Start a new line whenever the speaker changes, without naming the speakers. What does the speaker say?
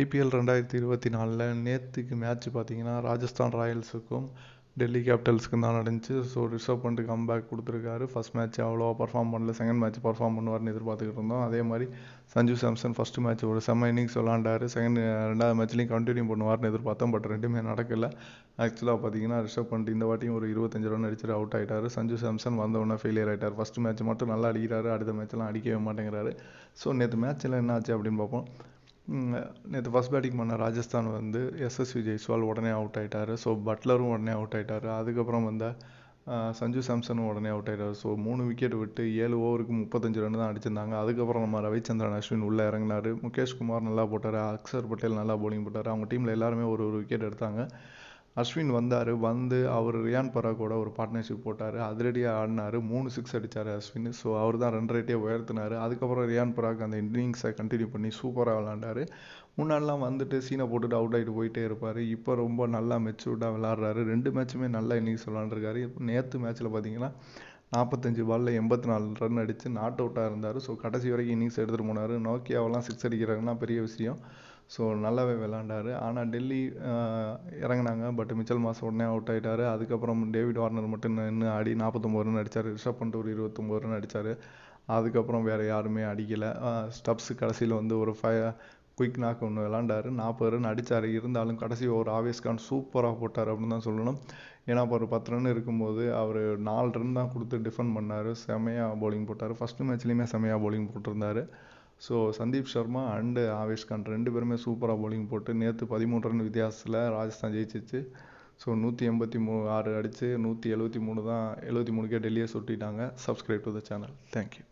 IPL 2024 நேற்றுக்கு match பார்த்தீங்கன்னா ராஜஸ்தான் ராயல்ஸுக்கும் டெல்லி கேபிட்டல்ஸுக்கும் தான் நடந்துச்சு. ஸோ ரிஷப் பண்ட் கம்பேக் கொடுத்துருக்காரு. ஃபர்ஸ்ட் மேட்ச் அவ்வளோவா பர்ஃபார்ம் பண்ணல, செகண்ட் மேட்ச் பர்ஃபார்ம் பண்ணுவார்னு எதிர்பார்த்துக்கிட்டு இருந்தோம். அதே மாதிரி சஞ்சு சாம்சன் ஃபர்ஸ்ட் மேட்ச் ஒரு செம்ம இன்னிங்ஸ் விளாண்டாரு. ரெண்டாவது மேட்ச்லையும் கண்டினியூ பண்ணுவார்னு எதிர்பார்த்தோம். பட் ரெண்டுமே நடக்கல. ஆக்சுவலாக பார்த்தீங்கன்னா ரிஷப் பண்ட் இந்த வாட்டியும் ஒரு 25 ரன் அடிச்சுட்டு அவுட் ஆகிட்டார். சஞ்சு சாம்சன் வந்தவுடனே ஃபெயிலியர் ஆகிட்டார். ஃபர்ஸ்ட் மேட்ச் மட்டும் நல்லா அடிக்கிறாரு, அடுத்த மேட்ச்லாம் அடிக்கவே மாட்டேங்கிறாரு. ஸோ நேற்று மேட்ச்சில் என்ன ஆச்சு அப்படின்னு பார்ப்போம். நேற்று ஃபஸ்ட் பேட்டிங் பண்ண ராஜஸ்தான் வந்து எஸ்எஸ்வி ஜெய்ஸ்வால் உடனே அவுட் ஆகிட்டார். ஸோ பட்லரும் உடனே அவுட் ஆகிட்டார். அதுக்கப்புறம் வந்த சஞ்சு சாம்சனும் உடனே அவுட் ஆகிட்டார். ஸோ 3 விக்கெட் விட்டு 7 ஓவருக்கு 35 ரன் தான் அடிச்சிருந்தாங்க. அதுக்கப்புறம் நம்ம ரவிச்சந்திரன் அஸ்வின் உள்ளே இறங்கினார். முகேஷ் குமார் நல்லா போட்டார். அக்ஷர் பட்டேல் நல்லா பவுலிங் போட்டார். அவங்க டீமில் எல்லாருமே ஒரு விக்கெட் எடுத்தாங்க. அஸ்வின் வந்து அவர் ரியான் பராகோட ஒரு பார்ட்னர்ஷிப் போட்டார். அதிரடியாக ஆடினார். 3 6 அடித்தார் அஸ்வின். ஸோ அவர் தான் ரன் ரேட்டே உயர்த்தினார். அதுக்கப்புறம் ரியான் பராக் அந்த இன்னிங்ஸை கண்டினியூ பண்ணி சூப்பராக விளாண்டார். முன்னாடிலாம் வந்துட்டு சீனை போட்டுட்டு அவுட் ஆகிட்டு போயிட்டே இருப்பார். இப்போ ரொம்ப நல்லா மெச்சூர்டாக விளாட்றாரு. 2 மேட்சுமே நல்ல இன்னிங்ஸ் விளாண்டுருக்காரு. இப்போ நேற்று மேட்ச்சில் பார்த்தீங்கன்னா 45 பாலில் 84 ரன் அடித்து நாட் அவுட்டாக இருந்தார். ஸோ கடைசி வரைக்கும் இன்னிங்ஸ் எடுத்துகிட்டு போனார். நோக்கியாவெல்லாம் 6 அடிக்கிறாங்கன்னா பெரிய விஷயம். ஸோ நல்லாவே விளாண்டார். ஆனால் டெல்லி இறங்கினாங்க. பட் மிச்சல் மாஸ் உடனே அவுட் ஆகிட்டார். அதுக்கப்புறம் டேவிட் வார்னர் மட்டும் நின்று ஆடி 49 ரன் அடித்தார். ரிஷப் பண்ட் ஒரு 29 ரன் அடித்தார். அதுக்கப்புறம் வேறு யாருமே அடிக்கலை. ஸ்டப்ஸ் கடைசியில் வந்து ஒரு குயிக் நாக் ஒன்று விளாண்டார். 40 ரன் அடித்தார். இருந்தாலும் கடைசி ஒரு ஆவேஸ் கான் சூப்பராக போட்டார் அப்படின்னு தான் சொல்லணும். ஏன்னா இப்போ ஒரு 10 ரன் இருக்கும்போது அவர் 4 ரன் தான் கொடுத்து டிஃபெண்ட் பண்ணார். செமையாக பவுலிங் போட்டார். ஃபஸ்ட்டு மேட்ச்லேயுமே செமையாக பவுலிங் போட்டிருந்தார். ஸோ சந்தீப் சர்மா அண்டு ஆவேஷ் கான் 2 பேருமே சூப்பராக பவுலிங் போட்டு நேற்று 13 ரன் வித்தியாசத்தில் ராஜஸ்தான் ஜெயிச்சிச்சு. ஸோ 186 அடித்து 173 தான் 73க்கே டெல்லியை சுட்டிட்டாங்க. Subscribe to the channel. Thank you.